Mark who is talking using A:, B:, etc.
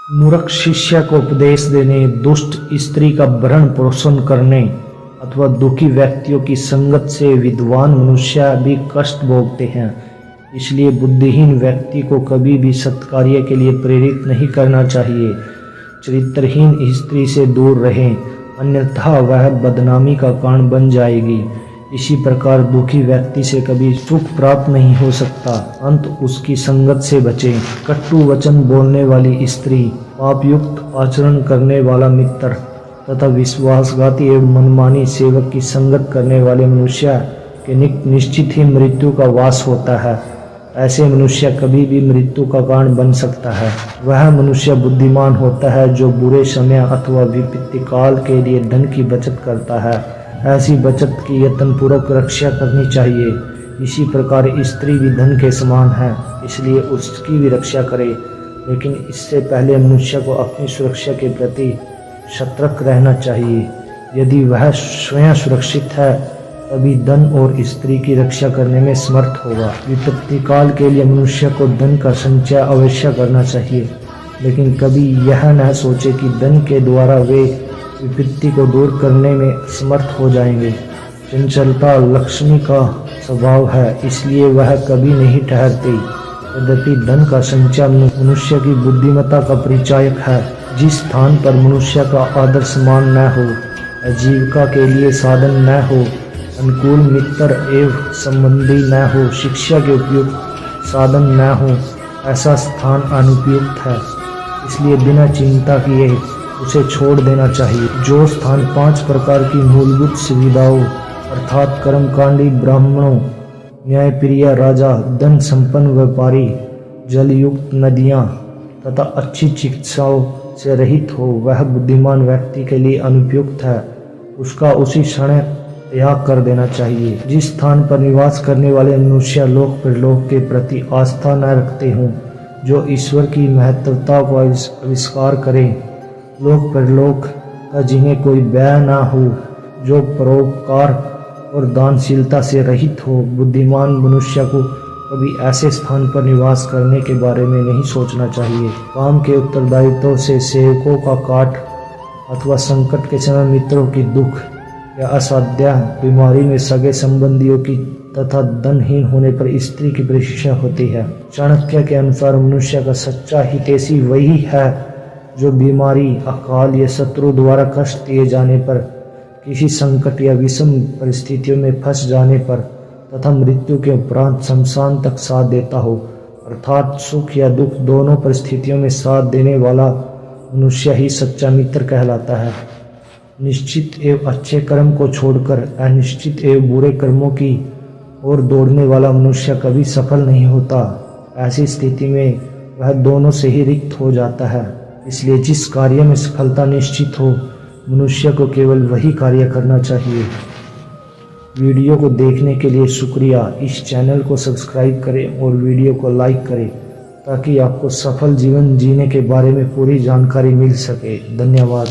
A: मूर्ख शिष्य को उपदेश देने, दुष्ट स्त्री का भरण पोषण करने अथवा दुखी व्यक्तियों की संगत से विद्वान मनुष्य भी कष्ट भोगते हैं। इसलिए बुद्धिहीन व्यक्ति को कभी भी सत्कार्य के लिए प्रेरित नहीं करना चाहिए। चरित्रहीन स्त्री से दूर रहें, अन्यथा वह बदनामी का कारण बन जाएगी। इसी प्रकार दुखी व्यक्ति से कभी सुख प्राप्त नहीं हो सकता। अंत उसकी संगत से बचें। कटु वचन बोलने वाली स्त्री, पापयुक्त आचरण करने वाला मित्र तथा विश्वासघाती एवं मनमानी सेवक की संगत करने वाले मनुष्य के निश्चित ही मृत्यु का वास होता है। ऐसे मनुष्य कभी भी मृत्यु का कारण बन सकता है। वह मनुष्य बुद्धिमान होता है जो बुरे समय अथवा विपत्ति काल के लिए धन की बचत करता है। ऐसी बचत की यत्नपूर्वक रक्षा करनी चाहिए। इसी प्रकार स्त्री भी धन के समान है, इसलिए उसकी भी रक्षा करे। लेकिन इससे पहले मनुष्य को अपनी सुरक्षा के प्रति सतर्क रहना चाहिए। यदि वह स्वयं सुरक्षित है तभी धन और स्त्री की रक्षा करने में समर्थ होगा। विपत्ति काल के लिए मनुष्य को धन का संचय अवश्य करना चाहिए, लेकिन कभी यह न सोचे कि धन के द्वारा वे विपत्ति को दूर करने में समर्थ हो जाएंगे। चंचलता लक्ष्मी का स्वभाव है, इसलिए वह कभी नहीं ठहरती। यद्यपि धन का संचय मनुष्य की बुद्धिमत्ता का परिचायक है। जिस स्थान पर मनुष्य का आदर सम्मान न हो, आजीविका के लिए साधन न हो, अनुकूल मित्र एवं संबंधी न हो, शिक्षा के उपयुक्त साधन न हो, ऐसा स्थान अनुपयुक्त है। इसलिए बिना चिंता किए उसे छोड़ देना चाहिए। जो स्थान 5 प्रकार की मूलभूत सुविधाओं अर्थात कर्मकांडी ब्राह्मणों, न्यायप्रिय राजा, धन संपन्न व्यापारी, जलयुक्त नदियाँ तथा अच्छी चिकित्साओं से रहित हो, वह बुद्धिमान व्यक्ति के लिए अनुपयुक्त है। उसका उसी क्षण त्याग कर देना चाहिए। जिस स्थान पर निवास करने वाले मनुष्य लोक परलोक के प्रति आस्था न रखते हों, जो ईश्वर की महत्वता को आविष्कार करें, लोक परलोक का जिन्हें कोई व्यय न हो, जो परोपकार और दानशीलता से रहित हो, बुद्धिमान मनुष्य को कभी ऐसे स्थान पर निवास करने के बारे में नहीं सोचना चाहिए। काम के उत्तरदायित्व से सेवकों का काट अथवा संकट के समय मित्रों की दुख या असाध्य बीमारी में सगे संबंधियों की तथा धनहीन होने पर स्त्री की परीक्षा होती है। चाणक्य के अनुसार मनुष्य का सच्चा हितैषी वही है जो बीमारी, अकाल या शत्रु द्वारा कष्ट दिए जाने पर, किसी संकट या विषम परिस्थितियों में फंस जाने पर तथा मृत्यु के उपरांत शमशान तक साथ देता हो, अर्थात सुख या दुख दोनों परिस्थितियों में साथ देने वाला मनुष्य ही सच्चा मित्र कहलाता है। निश्चित एवं अच्छे कर्म को छोड़कर अनिश्चित एवं बुरे कर्मों की ओर दौड़ने वाला मनुष्य कभी सफल नहीं होता। ऐसी स्थिति में वह दोनों से ही रिक्त हो जाता है। इसलिए जिस कार्य में सफलता निश्चित हो, मनुष्य को केवल वही कार्य करना चाहिए। वीडियो को देखने के लिए शुक्रिया। इस चैनल को सब्सक्राइब करें और वीडियो को लाइक करें ताकि आपको सफल जीवन जीने के बारे में पूरी जानकारी मिल सके। धन्यवाद।